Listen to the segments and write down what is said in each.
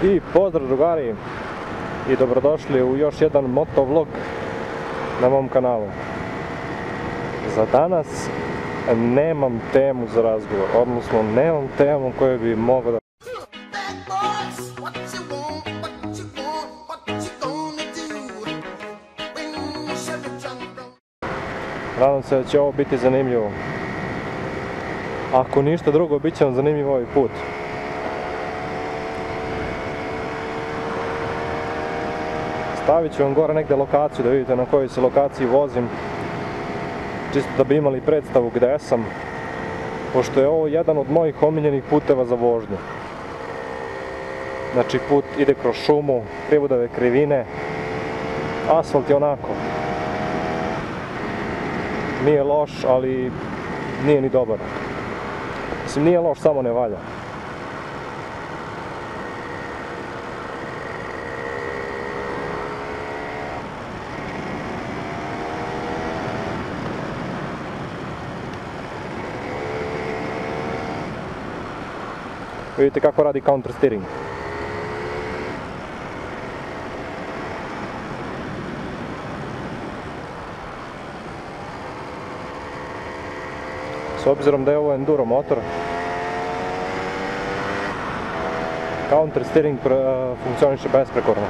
I pozdrav drugari i dobrodošli u još jedan motovlog na mom kanalu. Za danas nemam temu za razgovor, odnosno nemam temu koju bi mogao da... Nadam se da će ovo biti zanimljivo. Ako ništa drugo, bit će vam zanimljiv ovaj put. Stavit ću vam gore negdje lokaciju da vidite na kojoj se lokaciji vozim, čisto da bi imali predstavu gde sam, pošto je ovo jedan od mojih omiljenih puteva za vožnju. Znači put ide kroz šumu, krivudave krivine, asfalt je onako. Nije loš, ali nije ni dobar. Mislim, nije loš, samo ne valja. Vidite kako radi counter steering. S obzirom da je ovo enduro motor, counter steering funkcioniše besprekorno.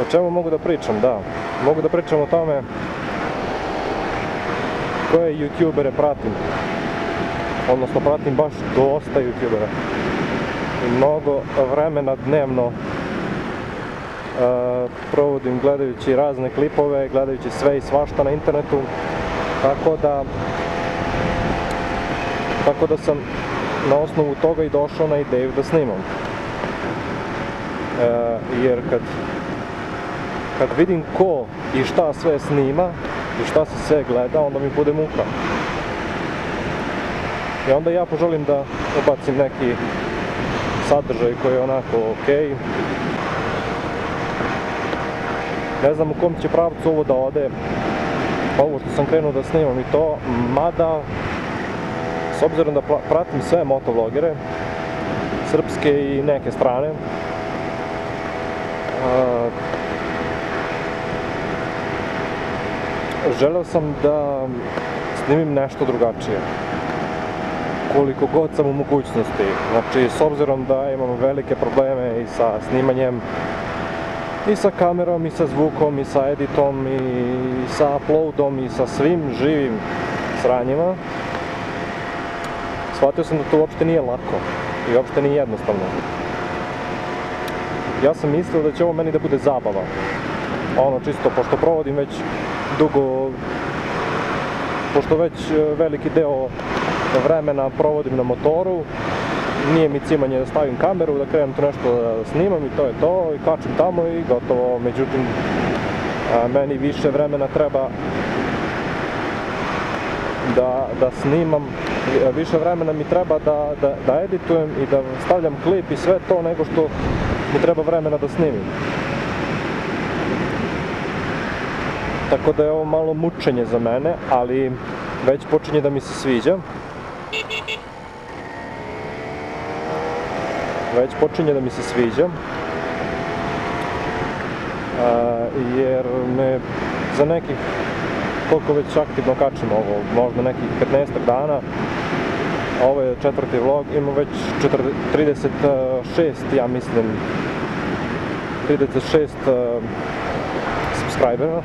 O čemu mogu da pričam? Da, mogu da pričam o tome koje youtubere pratim. Odnosno pratim baš dosta youtubera. I mnogo vremena dnevno provodim gledajući razne klipove, gledajući sve i svašta na internetu. Tako da sam na osnovu toga i došao na ideju da snimam. Jer kad vidim ko i šta sve snima i šta se sve gleda, onda mi bude muka. I onda ja poželim da ubacim neki sadržaj koji je onako okej. Ne znam u kom će pravcu ovo da ode, ovo što sam krenuo da snimam i to, mada s obzirom da pratim sve motovlogere, srpske i neke strane, želeo sam da snimim nešto drugačije, koliko god sam u mogućnosti. Znači, s obzirom da imam velike probleme i sa snimanjem, i sa kamerom, i sa zvukom, i sa editom, i sa uploadom, i sa svim živim sranjima, shvatio sam da to uopšte nije lako i uopšte nije jednostavno. Ja sam mislio da će ovo meni da bude zabava. Ono, čisto, pošto provodim već dugo, pošto već veliki deo vremena provodim na motoru, nije mi cimanje da stavim kameru, da krenem to nešto da snimam i to je to, i kačem tamo i gotovo. Međutim, meni više vremena treba da snimam, više vremena mi treba da editujem i da stavljam klip i sve to nego što mi treba vremena da snimim. Tako da je ovo malo mučenje za mene, ali već počinje da mi se sviđa. Jer me za nekih, koliko već aktivno kačem ovo, možda nekih 15 dana, ovo je 4. vlog, ima već 36, ja mislim, 36 subscribera.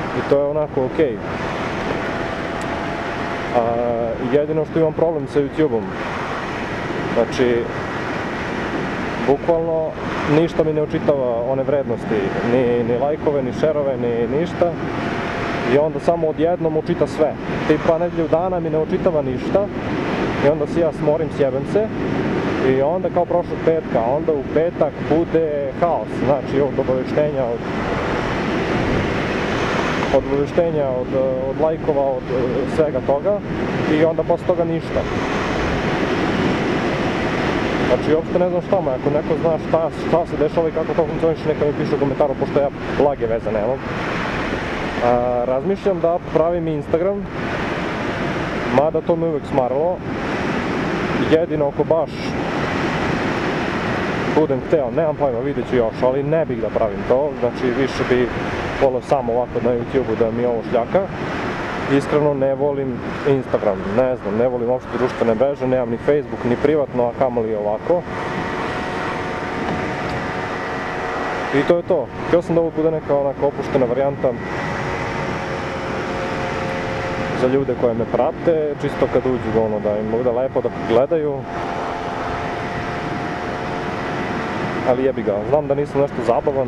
I to je onako okej. Jedino što imam problem sa YouTube-om. Znači, bukvalno ništa mi ne očitava one vrednosti. Ni lajkove, ni šerove, ni ništa. I onda samo odjednom očita sve. Tipa nedelju dana mi ne očitava ništa. I onda se ja smorim, sjebem se. I onda kao prošlog petka, onda u petak bude haos. Znači od obaveštenja, od od obaveštenja, od lajkova, od svega toga i onda posle toga ništa. Znači, uopšte ne znam šta mu je, ako neko zna šta se dešava i kako to funkcioniše, neka mi piše u komentaru, pošto ja blage veze nemam. Razmišljam da pravim Instagram, mada to me uvek smaralo, jedino ako baš budem hteo, nemam pojma, vidjet ću još, ali ne bih da pravim to, znači više bi volio samo ovako na YouTube-u da mi ovo šljaka. Iskreno ne volim Instagram, ne znam, ne volim uopšte društvene mreže, nemam ni Facebook, ni privatno, a kamoli ovako. I to je to. Htio sam da ovo bude neka onako opuštena varijanta za ljude koje me prate, čisto kad uđu ono da im bude lepo da gledaju. Ali jebi ga, znam da nisam nešto zabavan.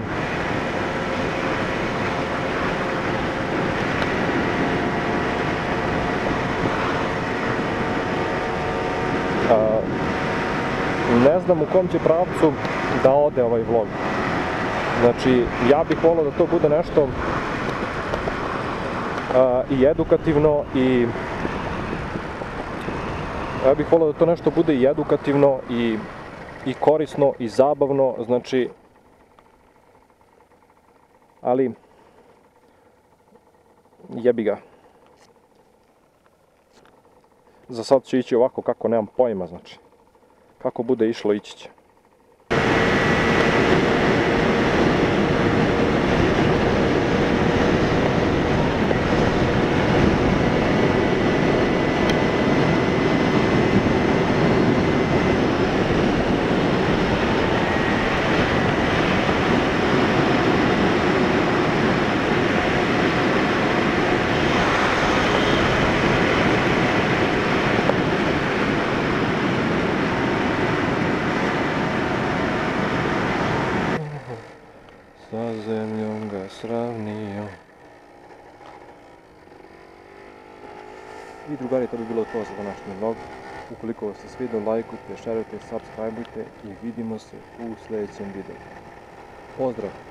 Ne znam u kom će pravcu da ode ovaj vlog. Znači, ja bih volio da to bude nešto i edukativno i ja bih volio da to nešto bude i edukativno i korisno i zabavno, znači, ali jebi ga. Za sad će ići ovako kako nemam pojma, znači. Kako bude išlo, ići će. Sa zemljom ga sravnio. I drugari, to bi bilo to za današnji vlog. Ukoliko vas se svidio, lajkujte, šerujte, subscribeujte i vidimo se u sljedećem videu. Pozdrav!